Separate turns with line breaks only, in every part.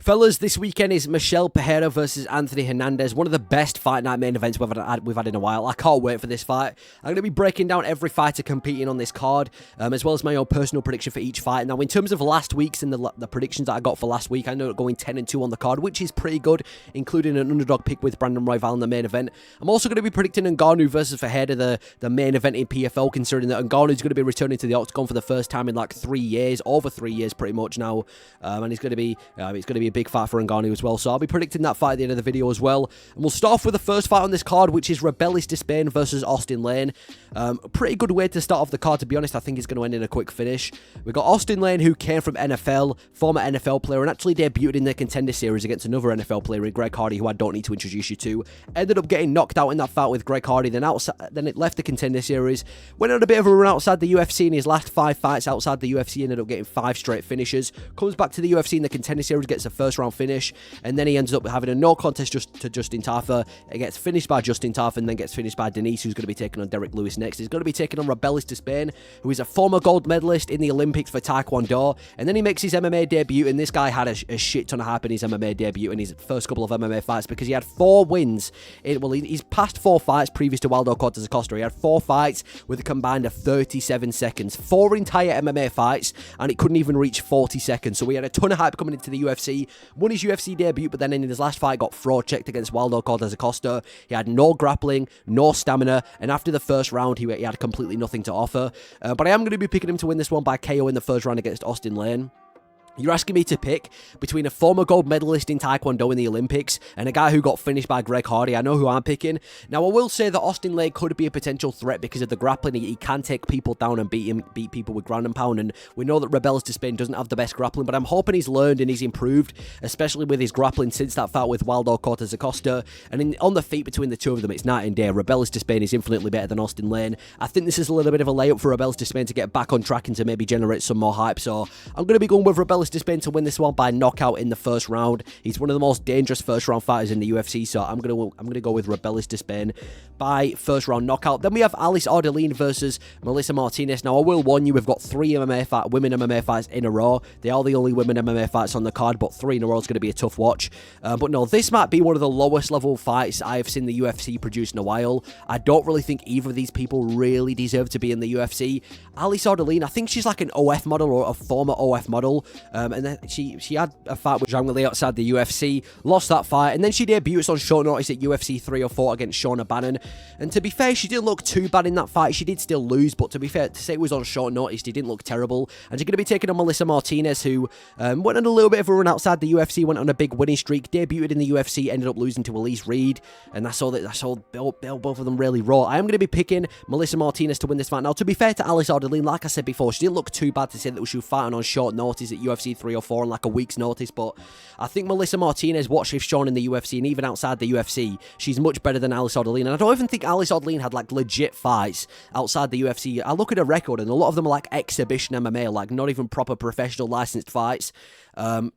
Fellas, this weekend is Michel Pereira versus Anthony Hernandez, one of the best fight night main events we've had in a while. I can't wait for this fight. I'm going to be breaking down every fighter competing on this card, as well as my own personal prediction for each fight. Now, in terms of last week's and the predictions that I got for last week, I know going 10-2 on the card, which is pretty good, including an underdog pick with Brandon Royval in the main event. I'm also going to be predicting Ngannou versus Ferreira, the main event in PFL, considering that Ngannou is going to be returning to the octagon for the first time in like 3 years, over 3 years pretty much now, and it's going to be a big fight for Ngannou as well, so I'll be predicting that fight at the end of the video as well. And we'll start off with the first fight on this card, which is Robelis Despaigne versus Austin Lane. A pretty good way to start off the card, to be honest. I think it's going to end in a quick finish. We've got Austin Lane, who came from NFL, former NFL player, and actually debuted in the Contender Series against another NFL player in Greg Hardy, who I don't need to introduce you to. Ended up getting knocked out in that fight with Greg Hardy, then it left the Contender Series, went on a bit of a run outside the UFC in his last 5 fights outside the UFC, ended up getting 5 straight finishes, comes back to the UFC in the Contender Series, gets a first round finish, and then he ends up having a no contest to Justin Tafa. It gets finished by Justin Tafa and then gets finished by Denise, who's going to be taking on Derek Lewis next. He's going to be taking on Robelis Despaigne, who is a former gold medalist in the Olympics for Taekwondo, and then he makes his MMA debut, and this guy had a shit ton of hype in his MMA debut in his first couple of MMA fights because he had 4 wins. He's passed 4 fights previous to Waldo Cortez Acosta. He had 4 fights with a combined of 37 seconds, 4 entire MMA fights, and it couldn't even reach 40 seconds. So he had a ton of hype coming into the UFC, won his UFC debut, but then in his last fight got fraud checked against Waldo Cortez Acosta. He had no grappling, no stamina, and after the first round, he had completely nothing to offer. But I am going to be picking him to win this one by KO in the first round against Austin Lane. You're asking me to pick between a former gold medalist in Taekwondo in the Olympics and a guy who got finished by Greg Hardy. I know who I'm picking. Now, I will say that Austin Lane could be a potential threat because of the grappling. He can take people down and beat people with ground and pound, and we know that Robelis Despaigne doesn't have the best grappling, but I'm hoping he's learned and he's improved, especially with his grappling since that fight with Waldo Cortez Acosta. And on the feet between the two of them, it's night and day. Robelis Despaigne is infinitely better than Austin Lane. I think this is a little bit of a layup for Robelis Despaigne to get back on track and to maybe generate some more hype, so I'm going to be going with Robelis Despaigne to win this one by knockout in the first round. He's one of the most dangerous first round fighters in the UFC, so I'm gonna go with Robelis Despaigne by first round knockout. Then we have Alice Ardelean versus Melissa Martinez. Now, I will warn you, we've got 3 women MMA fights in a row. They are the only women MMA fights on the card, but 3 in a row is going to be a tough watch. But no, this might be one of the lowest level fights I have seen the UFC produce in a while. I don't really think either of these people really deserve to be in the UFC. Alice Ardelean, I think she's like an OF model or a former OF model, and then she had a fight with Zhang Li outside the UFC, lost that fight, and then she debuts on short notice at UFC 304 against Shauna Bannon. And to be fair, she didn't look too bad in that fight. She did still lose, but to be fair, to say it was on short notice, she didn't look terrible. And she's going to be taking on Melissa Martinez, who went on a little bit of a run outside the UFC, went on a big winning streak, debuted in the UFC, ended up losing to Elise Reed, and I saw both of them really raw. I am going to be picking Melissa Martinez to win this fight. Now, to be fair to Alice Ardelean, like I said before, she didn't look too bad to say that she was fighting on short notice at UFC 304 on like a week's notice, but I think Melissa Martinez, what she's shown in the UFC and even outside the UFC, she's much better than Alice Ardelean. And I don't even think Alice Ardelean had like legit fights outside the UFC. I look at her record and a lot of them are like exhibition MMA, like not even proper professional licensed fights.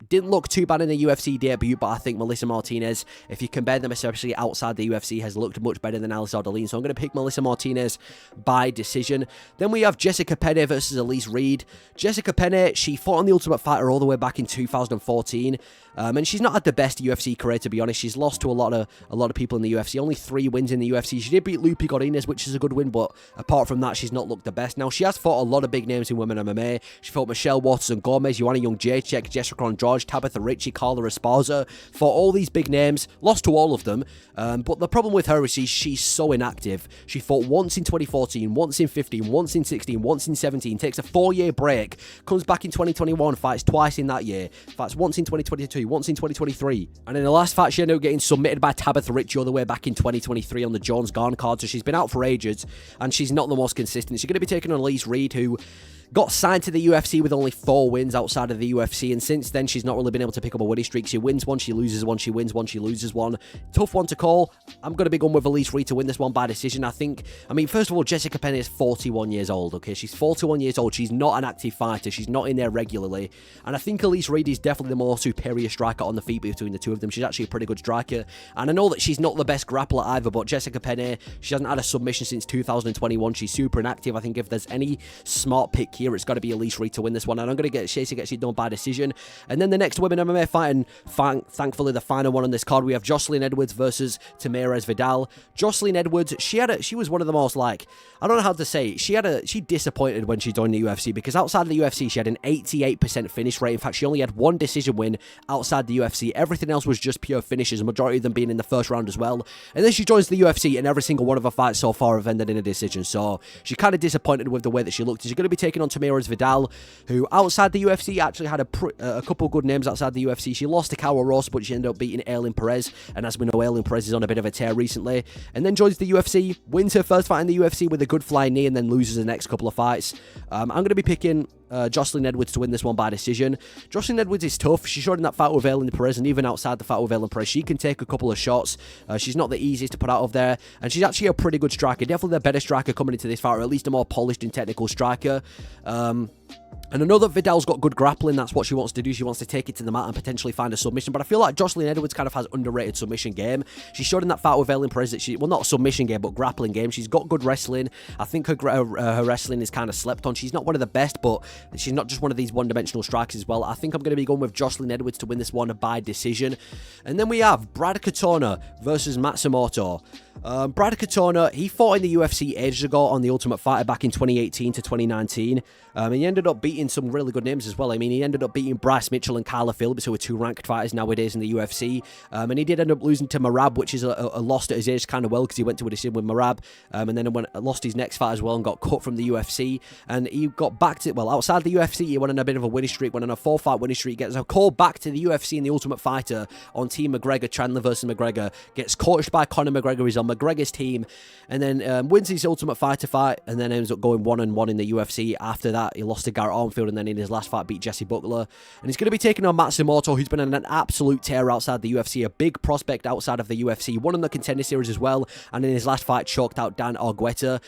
Didn't look too bad in the UFC debut, but I think Melissa Martinez, if you compare them especially outside the UFC, has looked much better than Alice Ardelean, so I'm going to pick Melissa Martinez by decision. Then we have Jessica Penne versus Elise Reed. Jessica Penne, she fought on The Ultimate Fighter all the way back in 2014, and she's not had the best UFC career, to be honest. She's lost to a lot of people in the UFC, only 3 wins in the UFC. She did beat Lupi Godinez, which is a good win, but apart from that, she's not looked the best. Now, she has fought a lot of big names in women MMA. She fought Michelle Watson-Gomez, Joanna Young-Jacek, Jessica George, Tabitha Ricci, Carla Esparza, for all these big names, lost to all of them, but the problem with her is she's so inactive. She fought once in 2014, once in 15, once in 16, once in 17, takes a 4-year break, comes back in 2021, fights twice in that year, fights once in 2022, once in 2023, and in the last fight she ended up getting submitted by Tabitha Ricci all the way back in 2023 on the Jones-Garn card, so she's been out for ages, and she's not the most consistent. She's going to be taking on Elise Reed, who got signed to the UFC with only 4 wins outside of the UFC, and since then she's not really been able to pick up a winning streak. She wins one, she loses one, she wins one, she loses one. Tough one to call. I'm going to be going with Elise Reed to win this one by decision. I mean, first of all, Jessica Penne is 41 years old, okay? She's 41 years old. She's not an active fighter. She's not in there regularly. And I think Elise Reed is definitely the more superior striker on the feet between the two of them. She's actually a pretty good striker. And I know that she's not the best grappler either, but Jessica Penne, she hasn't had a submission since 2021. She's super inactive. I think if there's any smart pick here, it's got to be Elise to win this one, and I'm going to get Shacey gets it done by decision. And then the next women MMA fight, and thankfully the final one on this card, we have Joselyn Edwards versus Tamirez Vidal. Joselyn Edwards, she was one of the most, like, I don't know how to say it. She disappointed when she joined the UFC, because outside of the UFC she had an 88% finish rate. In fact, she only had one decision win outside the UFC. Everything else was just pure finishes, the majority of them being in the first round as well. And then she joins the UFC, and every single one of her fights so far have ended in a decision. So she kind of disappointed with the way that she looked. She's going to be taking on Tamirez Vidal, who outside the UFC actually had a couple good names outside the UFC. She lost to Cara Rosa, but she ended up beating Ailin Perez, and as we know, Ailin Perez is on a bit of a tear recently. And then joins the UFC, wins her first fight in the UFC with a good flying knee, and then loses the next couple of fights. I'm going to be picking Joselyn Edwards to win this one by decision. Joselyn Edwards is tough. She showed in that fight with Ailin Perez, and even outside the fight with Ailin Perez, she can take a couple of shots. She's not the easiest to put out of there, and she's actually a pretty good striker. Definitely the better striker coming into this fight, or at least a more polished and technical striker. And I know that Vidal's got good grappling. That's what she wants to do. She wants to take it to the mat and potentially find a submission. But I feel like Joselyn Edwards kind of has underrated submission game. She showed in that fight with Ailin Perez that well, not a submission game, but grappling game. She's got good wrestling. I think her wrestling is kind of slept on. She's not one of the best, but she's not just one of these one-dimensional strikers as well. I think I'm going to be going with Joselyn Edwards to win this one by decision. And then we have Brad Katona versus Matsumoto. Brad Katona, he fought in the UFC ages ago on The Ultimate Fighter back in 2018 to 2019. He ended up beating some really good names as well. I mean, he ended up beating Bryce Mitchell and Carla Phillips, who are two ranked fighters nowadays in the UFC. And he did end up losing to Merab, which is a loss at his age kind of well, because he went to a decision with Merab. And then lost his next fight as well and got cut from the UFC. And he got back to, well, outside the UFC, he went on a bit of a winning streak, went on a 4-fight winning streak, gets a call back to the UFC in The Ultimate Fighter on Team McGregor, Chandler versus McGregor, gets coached by Conor McGregor, he's on McGregor's team, and then wins his Ultimate Fighter fight, and then ends up going 1-1 in the UFC. After that, he lost to Garrett Armfield, and then in his last fight beat Jesse Butler. And he's going to be taking on Matsumoto, who's been on an absolute tear outside the UFC, a big prospect outside of the UFC, won in the Contender Series as well, and in his last fight choked out Dan Argueta.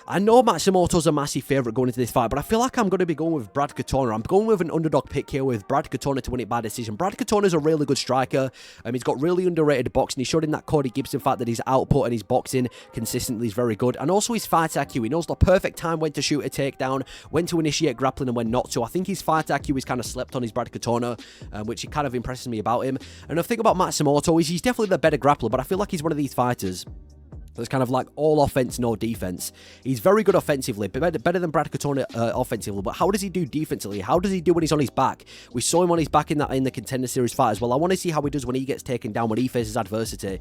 I know Matsumoto's a massive favourite going into this fight, but I feel like I'm going to be going with Brad Katona. I'm going with an underdog pick here with Brad Katona to win it by decision. Brad Katona's a really good striker. He's got really underrated boxing. He showed in that Cody Gibson fight that his output and his boxing consistently is very good. And also his fight IQ. He knows the perfect time when to shoot a takedown, when to initiate grappling, and when not to. I think his fight IQ is kind of slept on, his Brad Katona, which it kind of impresses me about him. And the thing about Matsumoto is he's definitely the better grappler, but I feel like he's one of these fighters that's kind of like all offense, no defense. He's very good offensively, better than Brad Katona offensively, but how does he do defensively? How does he do when he's on his back? We saw him on his back in the Contender Series fight as well. I want to see how he does when he gets taken down, when he faces adversity.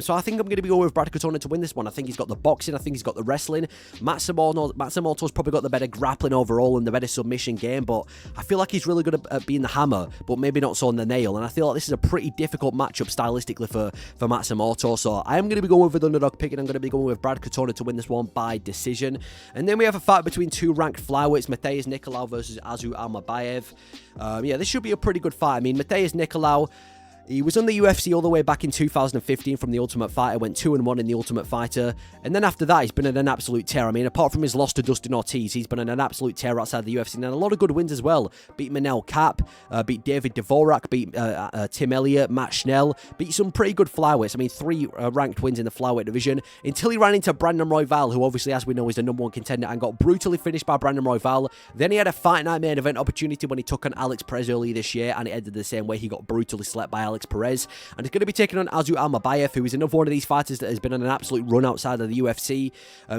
So I think I'm going to be going with Brad Katona to win this one. I think he's got the boxing, I think he's got the wrestling. Matsumoto's probably got the better grappling overall and the better submission game, but I feel like he's really good at being the hammer, but maybe not so on the nail. And I feel like this is a pretty difficult matchup stylistically for Matsumoto. So I am going to be going with the underdog pick, and I'm going to be going with Brad Katona to win this one by decision. And then we have a fight between two ranked flyweights, Matheus Nicolau versus Azu Almabayev. Yeah, this should be a pretty good fight. I mean, Matheus Nicolau, he was on the UFC all the way back in 2015 from The Ultimate Fighter, went 2-1 in The Ultimate Fighter, and then after that, he's been in an absolute tear. I mean, apart from his loss to Dustin Ortiz, he's been in an absolute tear outside the UFC, and a lot of good wins as well. Beat Manel Kape, beat David Dvorak, beat Tim Elliott, Matt Schnell, beat some pretty good flyweights. I mean, 3 ranked wins in the flyweight division, until he ran into Brandon Royval, who obviously, as we know, is the #1 contender, and got brutally finished by Brandon Royval. Then he had a Fight Night main event opportunity when he took on Alex Perez earlier this year, and it ended the same way. He got brutally slept by Alex Perez. And he's going to be taking on Azu Almabayev, who is another one of these fighters that has been on an absolute run outside of the UFC.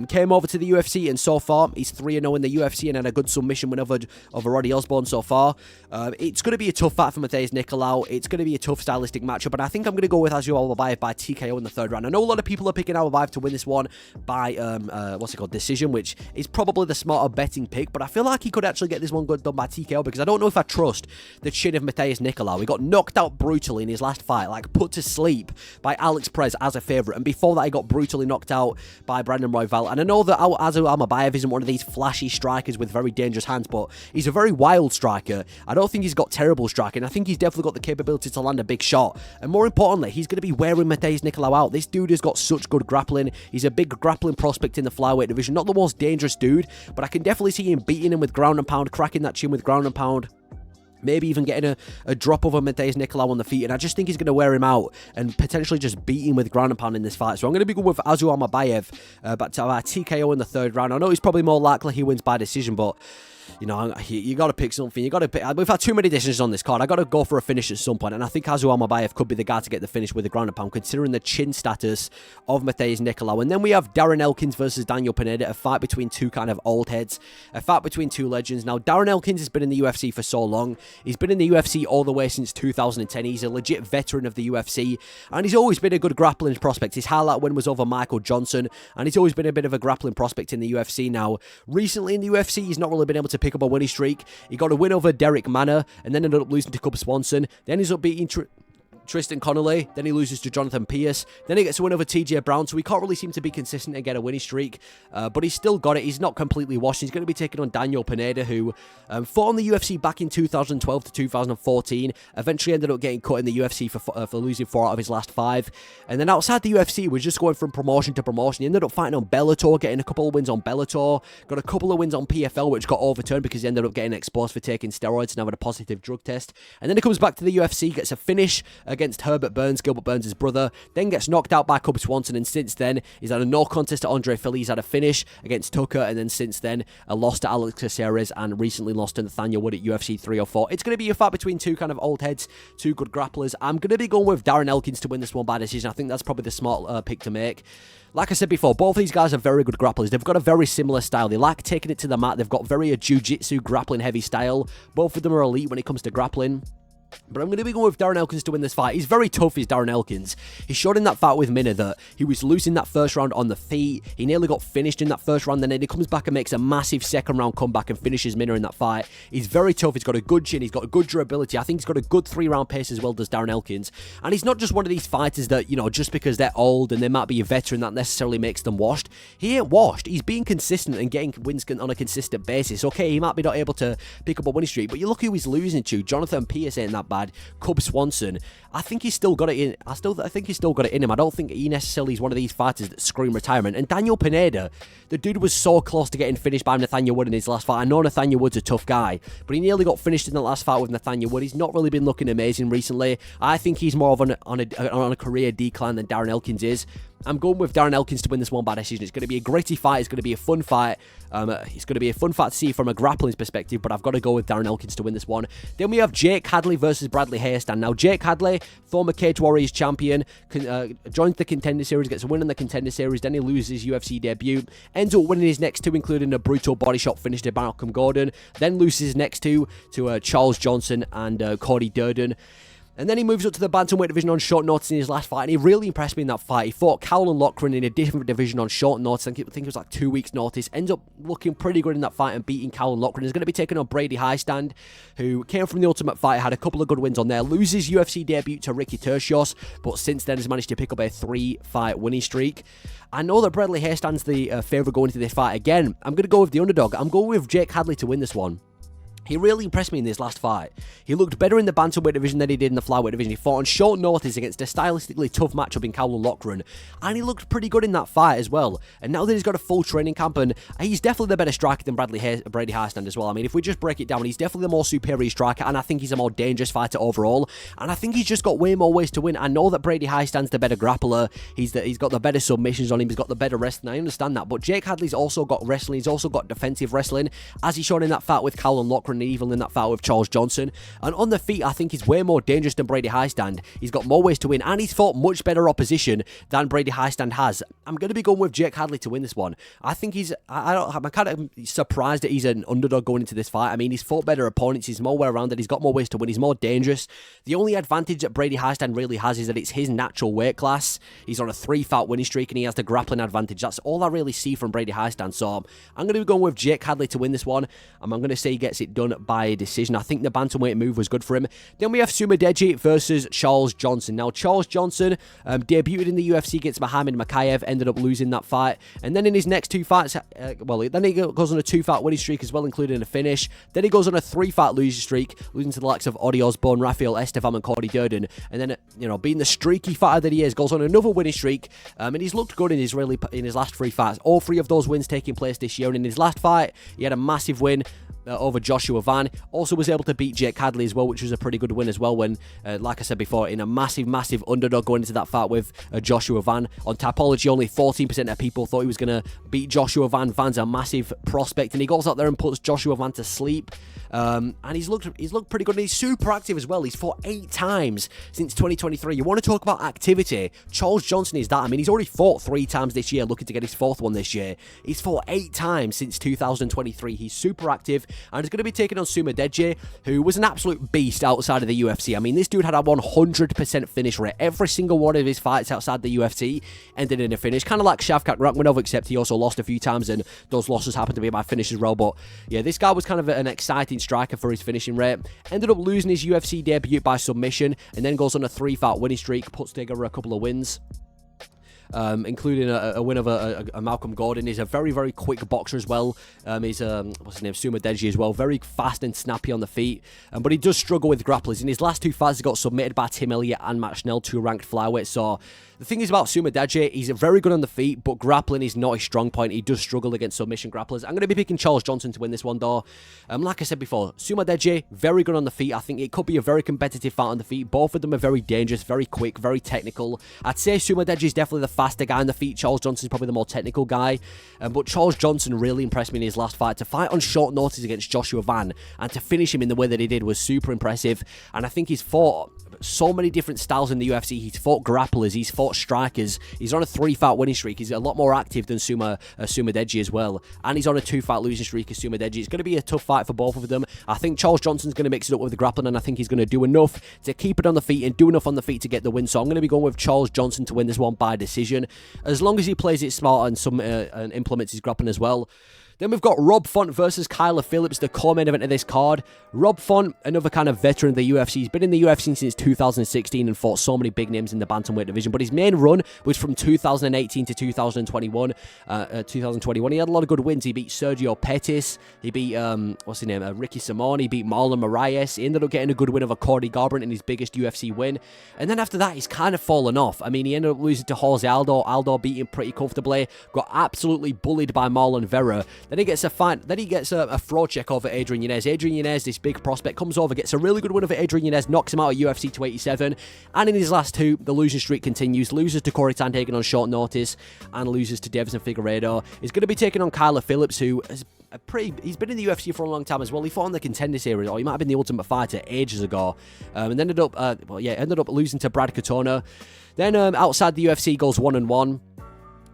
Came over to the UFC, and so far, he's 3-0 in the UFC and had a good submission win over Roddy Osborne so far. It's going to be a tough fight for Matheus Nicolau. It's going to be a tough stylistic matchup, but I think I'm going to go with Azu Almabayev by TKO in the 3rd round. I know a lot of people are picking Almabayev to win this one by, decision, which is probably the smarter betting pick, but I feel like he could actually get this one done by TKO, because I don't know if I trust the chin of Matheus Nicolau. He got knocked out brutally in his last fight, like put to sleep by Alex Perez as a favourite, and before that he got brutally knocked out by Brandon Royval. And I know that Azu Almabayev isn't one of these flashy strikers with very dangerous hands, but he's a very wild striker. I don't think he's got terrible striking. I think he's definitely got the capability to land a big shot, and more importantly, he's going to be wearing Matheus Nicolau out. This dude has got such good grappling. He's a big grappling prospect in the flyweight division, not the most dangerous dude, but I can definitely see him beating him with ground and pound, cracking that chin with ground and pound. Maybe even getting a drop over Matheus Nicolau on the feet, and I just think he's going to wear him out and potentially just beat him with ground and pound in this fight. So I'm going to be going with Azu Almabayev, but to TKO in the 3rd round. I know he's probably more likely he wins by decision, but you know, you got to pick something. You got to pick. We've had too many decisions on this card. I got to go for a finish at some point, and I think Almabayev could be the guy to get the finish with the ground and pound, considering the chin status of Matheus Nicolau. And then we have Darren Elkins versus Daniel Pineda, a fight between two kind of old heads, a fight between two legends. Now, Darren Elkins has been in the UFC for so long. He's been in the UFC all the way since 2010. He's a legit veteran of the UFC, and he's always been a good grappling prospect. His highlight win was over Michael Johnson, and he's always been a bit of a grappling prospect in the UFC. Now, recently in the UFC, he's not really been able to pick up a winning streak. He got a win over Derek Manner, and then ended up losing to Cub Swanson. Then he's up beating Tristan Connolly, then he loses to Jonathan Pierce, then he gets a win over TJ Brown, so he can't really seem to be consistent and get a winning streak, but he's still got it. He's not completely washed. He's going to be taking on Daniel Pineda, who fought on the UFC back in 2012 to 2014, eventually ended up getting cut in the UFC for losing 4 out of his last 5, and then outside the UFC, we're just going from promotion to promotion. He ended up fighting on Bellator, getting a couple of wins on Bellator, got a couple of wins on PFL, which got overturned because he ended up getting exposed for taking steroids and having a positive drug test, and then he comes back to the UFC, gets a finish against Herbert Burns, Gilbert Burns' brother, then gets knocked out by Cub Swanson, and since then, he's had a no contest to Andre Philly, he's had a finish against Tucker, and then since then, a loss to Alex Caceres, and recently lost to Nathaniel Wood at UFC 304. It's going to be a fight between two kind of old heads, two good grapplers. I'm going to be going with Darren Elkins to win this one by decision. I think that's probably the smart pick to make. Like I said before, both these guys are very good grapplers. They've got a very similar style. They like taking it to the mat. They've got very a jiu-jitsu grappling heavy style. Both of them are elite when it comes to grappling. But I'm going to be going with Darren Elkins to win this fight. He's very tough, is Darren Elkins. He showed in that fight with Minna that he was losing that first round on the feet. He nearly got finished in that first round, then he comes back and makes a massive second round comeback and finishes Minna in that fight. He's very tough. He's got a good chin. He's got a good durability. I think he's got a good 3-round pace as well, does Darren Elkins. And he's not just one of these fighters that, you know, just because they're old and they might be a veteran, that necessarily makes them washed. He ain't washed. He's being consistent and getting wins on a consistent basis. Okay, he might be not able to pick up a winning streak, but you look who he's losing to. Jonathan Pierce ain't that bad. Cub Swanson, I think he's still got it in. I think he's still got it in him. I don't think he necessarily is one of these fighters that scream retirement. And Daniel Pineda, the dude was so close to getting finished by Nathaniel Wood in his last fight. I know Nathaniel Wood's a tough guy, but he nearly got finished in the last fight with Nathaniel Wood. He's not really been looking amazing recently. I think he's more of on a career decline than Darren Elkins is. I'm going with Darren Elkins to win this one by decision. It's going to be a gritty fight. It's going to be a fun fight. It's going to be a fun fight to see from a grappling perspective, but I've got to go with Darren Elkins to win this one. Then we have Jake Hadley versus Bradley Heistand. Now, Jake Hadley, former Cage Warriors champion, joins the Contender Series, gets a win in the Contender Series, then he loses his UFC debut, ends up winning his next 2, including a brutal body shot finish to Malcolm Gordon, then loses his next 2 to Charles Johnson and Cody Durden. And then he moves up to the bantamweight division on short notice in his last fight, and he really impressed me in that fight. He fought Cowlan Loughran in a different division on short notice. I think it was like 2 weeks' notice. Ends up looking pretty good in that fight and beating Cowlan Loughran. He's going to be taking on Brady Heistand, who came from the Ultimate Fighter, had a couple of good wins on there. Loses UFC debut to Ricky Tercios, but since then has managed to pick up a 3-fight winning streak. I know that Bradley Heistand's the favourite going into this fight. Again, I'm going to go with the underdog. I'm going with Jake Hadley to win this one. He really impressed me in this last fight. He looked better in the bantamweight division than he did in the flyweight division. He fought on short notice against a stylistically tough matchup in Cowlan Loughran, and he looked pretty good in that fight as well. And now that he's got a full training camp, and he's definitely the better striker than Brady Heistand as well. I mean, if we just break it down, he's definitely the more superior striker, and I think he's a more dangerous fighter overall. And I think he's just got way more ways to win. I know that Brady Heistand's the better grappler. He's got the better submissions on him. He's got the better wrestling. I understand that, but Jake Hadley's also got wrestling. He's also got defensive wrestling, as he showed in that fight with Cowlan Loughran, and even in that fight with Charles Johnson. And on the feet, I think he's way more dangerous than Brady Heistand. He's got more ways to win, and he's fought much better opposition than Brady Heistand has. I'm going to be going with Jake Hadley to win this one. I think I'm kind of surprised that he's an underdog going into this fight. I mean, he's fought better opponents. He's more well-rounded. He's got more ways to win. He's more dangerous. The only advantage that Brady Heistand really has is that it's his natural weight class. He's on a 3-fight winning streak, and he has the grappling advantage. That's all I really see from Brady Heistand. So I'm going to be going with Jake Hadley to win this one, and I'm going to say he gets it done by a decision. I think the bantamweight move was good for him. Then we have Sumudaerji versus Charles Johnson. Now, Charles Johnson debuted in the UFC against Muhammad Mokaev, ended up losing that fight. And then in his next 2 fights, then he goes on a 2-fight winning streak as well, including a finish. Then he goes on a 3-fight losing streak, losing to the likes of Odi Osborne, Rafael Estevam, and Cody Durden. And then, being the streaky fighter that he is, goes on another winning streak. And he's looked good in his last 3 fights. All 3 of those wins taking place this year. And in his last fight, he had a massive win over Joshua Van. Also was able to beat Jake Hadley as well, which was a pretty good win as well when, like I said before, in a massive underdog going into that fight with Joshua Van. On Tapology, only 14% of people thought he was going to beat Joshua Van. Van's a massive prospect, and he goes out there and puts Joshua Van to sleep. And he's looked pretty good, and he's super active as well. He's fought 8 times since 2023. You want to talk about activity? Charles Johnson is that. I mean, he's already fought 3 times this year, looking to get his 4th one this year. He's fought 8 times since 2023. He's super active, and he's going to be taking on Sumudaerji, who was an absolute beast outside of the UFC. I mean, this dude had a 100% finish rate. Every single one of his fights outside the UFC ended in a finish, kind of like Shavkat Rakhmonov, except he also lost a few times, and those losses happened to be by finish as well. But yeah, this guy was kind of an exciting striker for his finishing rate. Ended up losing his UFC debut by submission, and then goes on a 3-fight winning streak, puts together a couple of wins. Including a win over a Malcolm Gordon. He's a very quick boxer as well. He's what's his name, Sumudaerji as well, very fast and snappy on the feet, but he does struggle with grapplers. In his last 2 fights, he got submitted by Tim Elliott and Matt Schnell, 2 ranked flyweights. So the thing is about Sumudaerji, he's very good on the feet, but grappling is not his strong point. He does struggle against submission grapplers. I'm going to be picking Charles Johnson to win this one, though. Like I said before, Sumudaerji, very good on the feet. I think it could be a very competitive fight on the feet. Both of them are very dangerous, very quick, very technical. I'd say Sumudaerji is definitely the faster guy on the feet. Charles Johnson is probably the more technical guy. But Charles Johnson really impressed me in his last fight. To fight on short notice against Joshua Van and to finish him in the way that he did was super impressive. And I think he's fought so many different styles in the UFC. He's fought grapplers, he's fought strikers, he's on a 3-fight winning streak. He's a lot more active than Sumudaerji as well, and he's on a 2-fight losing streak as Sumudaerji. It's going to be a tough fight for both of them. I think Charles Johnson's going to mix it up with the grappling, and I think he's going to do enough to keep it on the feet and do enough on the feet to get the win. So I'm going to be going with Charles Johnson to win this one by decision, as long as he plays it smart and implements his grappling as well. Then we've got Rob Font versus Kyler Phillips, the co-main event of this card. Rob Font, another kind of veteran of the UFC. He's been in the UFC since 2016 and fought so many big names in the bantamweight division. But his main run was from 2018 to 2021. 2021, he had a lot of good wins. He beat Sergio Pettis. He beat, what's his name, Ricky Simon. He beat Marlon Moraes. He ended up getting a good win over Cody Garbrandt in his biggest UFC win. And then after that, he's kind of fallen off. I mean, he ended up losing to Jose Aldo. Aldo beat him pretty comfortably. Got absolutely bullied by Marlon Vera. Then he gets a fight. Then he gets a fraud check over Adrian Yanez. Adrian Yanez, this big prospect, comes over, gets a really good win over Adrian Yanez, knocks him out at UFC 287. And in his last 2, the losing streak continues. Loses to Corey Sandhagen on short notice, and loses to Davison Figueiredo. He's going to be taking on Kyler Phillips, who has he's been in the UFC for a long time as well. He fought on the Contender Series, or he might have been the Ultimate Fighter ages ago, and ended up losing to Brad Katona. Then outside the UFC, goes 1-1.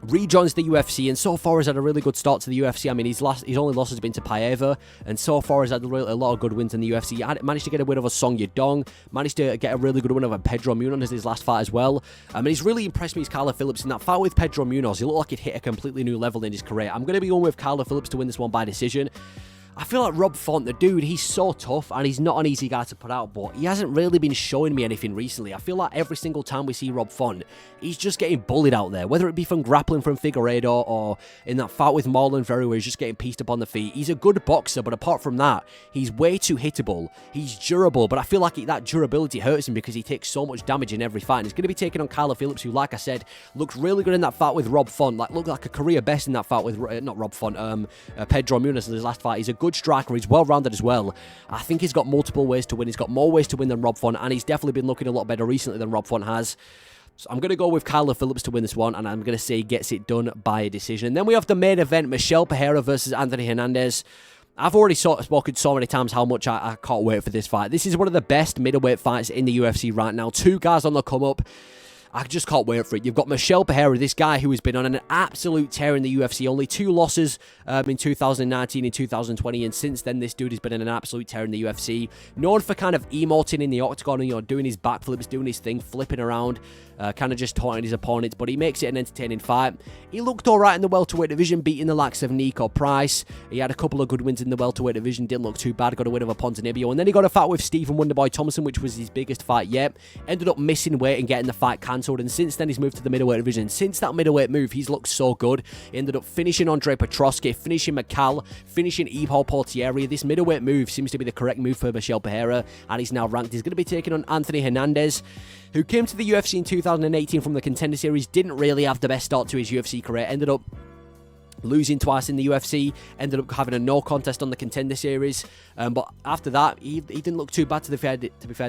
Rejoins the UFC, and so far has had a really good start to the UFC. I mean, his only loss has been to Paiva, and so far has had a lot of good wins in the UFC. He managed to get a win over Song Yadong, managed to get a really good win over Pedro Munoz as his last fight as well. And he's really impressed me as Kyler Phillips in that fight with Pedro Munoz. He looked like he'd hit a completely new level in his career. I'm going to be going with Kyler Phillips to win this one by decision. I feel like Rob Font, the dude, he's so tough, and he's not an easy guy to put out, but he hasn't really been showing me anything recently. I feel like every single time we see Rob Font, he's just getting bullied out there, whether it be from grappling from Figueiredo or in that fight with Marlon Vera where he's just getting pieced up on the feet. He's a good boxer, but apart from that, he's way too hittable. He's durable, but I feel like that durability hurts him because he takes so much damage in every fight. And he's going to be taking on Kyler Phillips, who, like I said, looked really good in that fight with Rob Font. Looked like a career best in that fight with, not Rob Font, Pedro Munoz in his last fight. He's a good striker. He's well-rounded as well. I think he's got multiple ways to win. He's got more ways to win than Rob Font, and he's definitely been looking a lot better recently than Rob Font has. So I'm going to go with Kyler Phillips to win this one, and I'm going to say he gets it done by a decision. And then we have the main event, Michel Pereira versus Anthony Hernandez. I've already spoken so many times how much I can't wait for this fight. This is one of the best middleweight fights in the UFC right now. 2 guys on the come up. I just can't wait for it. You've got Michel Pereira, this guy who has been on an absolute tear in the UFC. Only 2 losses in 2019 and 2020, and since then, this dude has been in an absolute tear in the UFC. Known for kind of emoting in the octagon and, doing his backflips, doing his thing, flipping around, kind of just taunting his opponents, but he makes it an entertaining fight. He looked alright in the welterweight division, beating the likes of Nico Price. He had a couple of good wins in the welterweight division, didn't look too bad, got a win over Ponzinibbio, and then he got a fight with Stephen Wonderboy Thompson, which was his biggest fight yet. Ended up missing weight and getting the fight cancelled, and since then he's moved to the middleweight division. Since that middleweight move, he's looked so good. He ended up finishing Andre Petroski, finishing McCall, finishing Ivo Portieri. This middleweight move seems to be the correct move for Michel Pereira, and he's now ranked. He's going to be taking on Anthony Hernandez, who came to the UFC in 2018 from the Contender Series, didn't really have the best start to his UFC career, ended up losing twice in the UFC, ended up having a no contest on the Contender Series, but after that, he didn't look too bad to be fair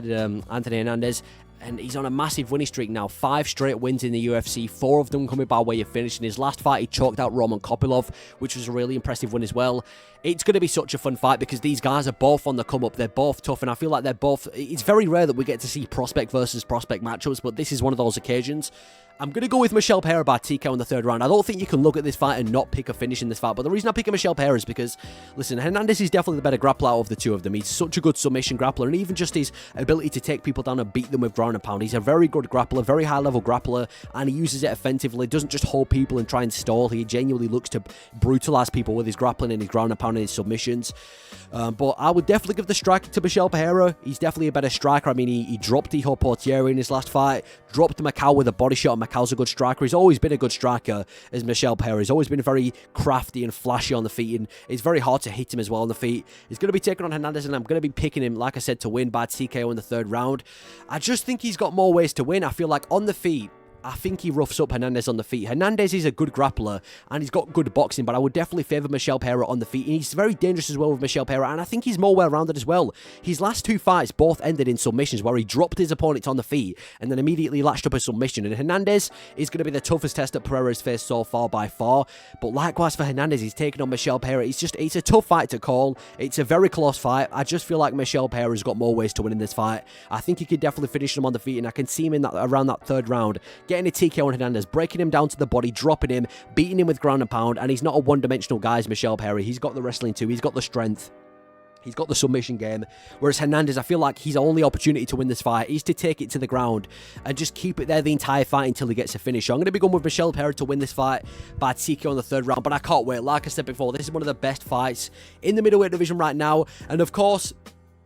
to Anthony Hernandez, and he's on a massive winning streak now, 5 straight wins in the UFC, 4 of them coming by way of finish. In his last fight, he choked out Roman Kopylov, which was a really impressive win as well. It's going to be such a fun fight because these guys are both on the come up, they're both tough, and I feel like they're both, it's very rare that we get to see prospect versus prospect matchups, but this is one of those occasions. I'm going to go with Michel Pereira by TKO in the 3rd round. I don't think you can look at this fight and not pick a finish in this fight, but the reason I'm picking Michel Pereira is because, listen, Hernandez is definitely the better grappler out of the two of them. He's such a good submission grappler, and even just his ability to take people down and beat them with ground and pound. He's a very good grappler, very high-level grappler, and he uses it offensively. Doesn't just hold people and try and stall. He genuinely looks to brutalize people with his grappling and his ground and pound and his submissions. But I would definitely give the striker to Michel Pereira. He's definitely a better striker. I mean, he dropped Hijo Portieri in his last fight, dropped Macau with a body shot, and Macau's a good striker. He's always been a good striker as Michel Pereira. He's always been very crafty and flashy on the feet, and it's very hard to hit him as well on the feet. He's going to be taking on Hernandez, and I'm going to be picking him, like I said, to win by TKO in the 3rd round. I just think he's got more ways to win. I feel like on the feet, I think he roughs up Hernandez on the feet. Hernandez is a good grappler, and he's got good boxing, but I would definitely favour Michel Pereira on the feet, and he's very dangerous as well with Michel Pereira, and I think he's more well-rounded as well. His last 2 fights both ended in submissions, where he dropped his opponent on the feet, and then immediately latched up a submission, and Hernandez is going to be the toughest test that Pereira's faced so far by far, but likewise for Hernandez, he's taking on Michel Pereira. It's a tough fight to call. It's a very close fight. I just feel like Michel Pereira's got more ways to win in this fight. I think he could definitely finish him on the feet, and I can see him in around that 3rd round, getting a TKO on Hernandez, breaking him down to the body, dropping him, beating him with ground and pound, and he's not a one-dimensional guy as Michel Pereira. He's got the wrestling too, he's got the strength, he's got the submission game, whereas Hernandez, I feel like his only opportunity to win this fight is to take it to the ground and just keep it there the entire fight until he gets a finish. So I'm going to be going with Michel Pereira to win this fight by TKO in the 3rd round, but I can't wait. Like I said before, this is one of the best fights in the middleweight division right now, and of course,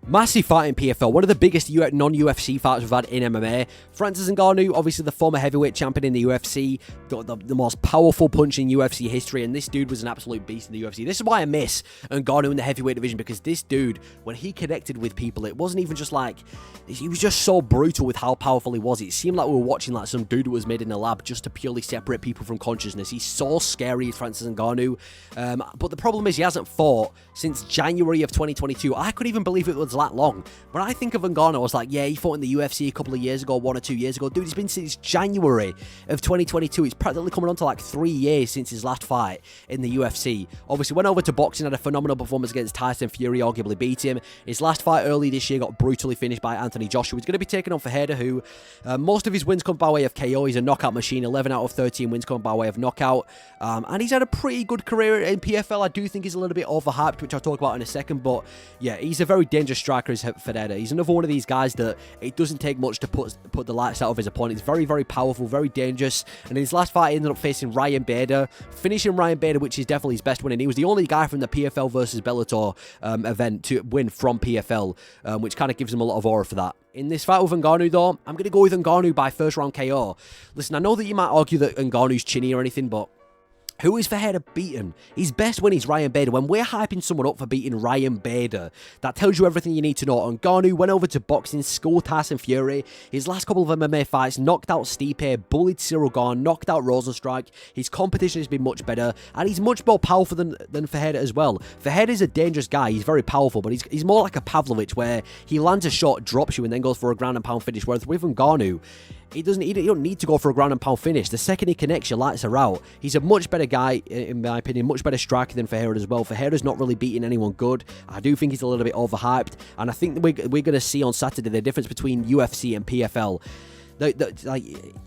massive fight in PFL, one of the biggest non-UFC fights we've had in MMA. Francis Ngannou, obviously the former heavyweight champion in the UFC, got the most powerful punch in UFC history, and this dude was an absolute beast in the UFC. This is why I miss Ngannou in the heavyweight division, because this dude, when he connected with people, it wasn't even just like, he was just so brutal with how powerful he was. It seemed like we were watching like some dude who was made in a lab just to purely separate people from consciousness. He's so scary, Francis Ngannou, but the problem is he hasn't fought since January of 2022. I couldn't even believe it was that long. When I think of Ngannou, I was like, yeah, he fought in the UFC a couple of years ago, 1 or 2 years ago. Dude, it's been since January of 2022. It's practically coming on to like 3 years since his last fight in the UFC. Obviously, went over to boxing, had a phenomenal performance against Tyson Fury, arguably beat him. His last fight early this year got brutally finished by Anthony Joshua. He's going to be taking on Ferreira, who most of his wins come by way of KO. He's a knockout machine. 11 out of 13 wins come by way of knockout. And he's had a pretty good career in PFL. I do think he's a little bit overhyped, which I'll talk about in a second. But yeah, he's a very dangerous striker, is Ferreira. He's another one of these guys that it doesn't take much to put the lights out of his opponent. He's very, very powerful, very dangerous. And in his last fight, he ended up facing Ryan Bader, finishing Ryan Bader, which is definitely his best win. And he was the only guy from the PFL versus Bellator event to win from PFL, which kind of gives him a lot of aura for that. In this fight with Ngannou, though, I'm going to go with Ngannou by 1st round KO. Listen, I know that you might argue that Ngannou's chinny or anything, but who is Ferreira beaten? His best win is Ryan Bader. When we're hyping someone up for beating Ryan Bader, that tells you everything you need to know. Ngannou went over to boxing, schooled Tyson Fury. His last couple of MMA fights, knocked out Stipe, bullied Cyril Gane, knocked out Rosenstrike. His competition has been much better, and he's much more powerful than Ferreira as well. Ferreira's a dangerous guy. He's very powerful, but he's more like a Pavlovich, where he lands a shot, drops you, and then goes for a ground and pound finish. Whereas with Ngannou, you don't need to go for a ground and pound finish. The second he connects, your lights are out. He's a much better guy, in my opinion, much better striker than Ferreira as well. Ferreira's not really beating anyone good. I do think he's a little bit overhyped, and I think we're going to see on Saturday the difference between UFC and PFL. Like,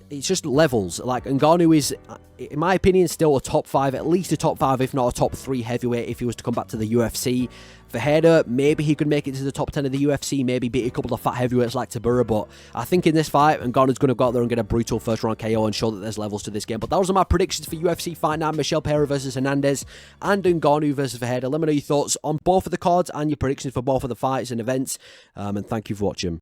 it's just levels. Like, Ngannou is, in my opinion, still a top 5, at least a top 5, if not a top 3 heavyweight if he was to come back to the UFC. Ferreira, maybe he could make it to the top 10 of the UFC, maybe beat a couple of fat heavyweights like Tabura, but I think in this fight, Ngannou's going to go out there and get a brutal 1st round KO and show that there's levels to this game. But those are my predictions for UFC Fight Night: Michel Pereira versus Hernandez and Ngannou versus Ferreira. Let me know your thoughts on both of the cards and your predictions for both of the fights and events, and thank you for watching.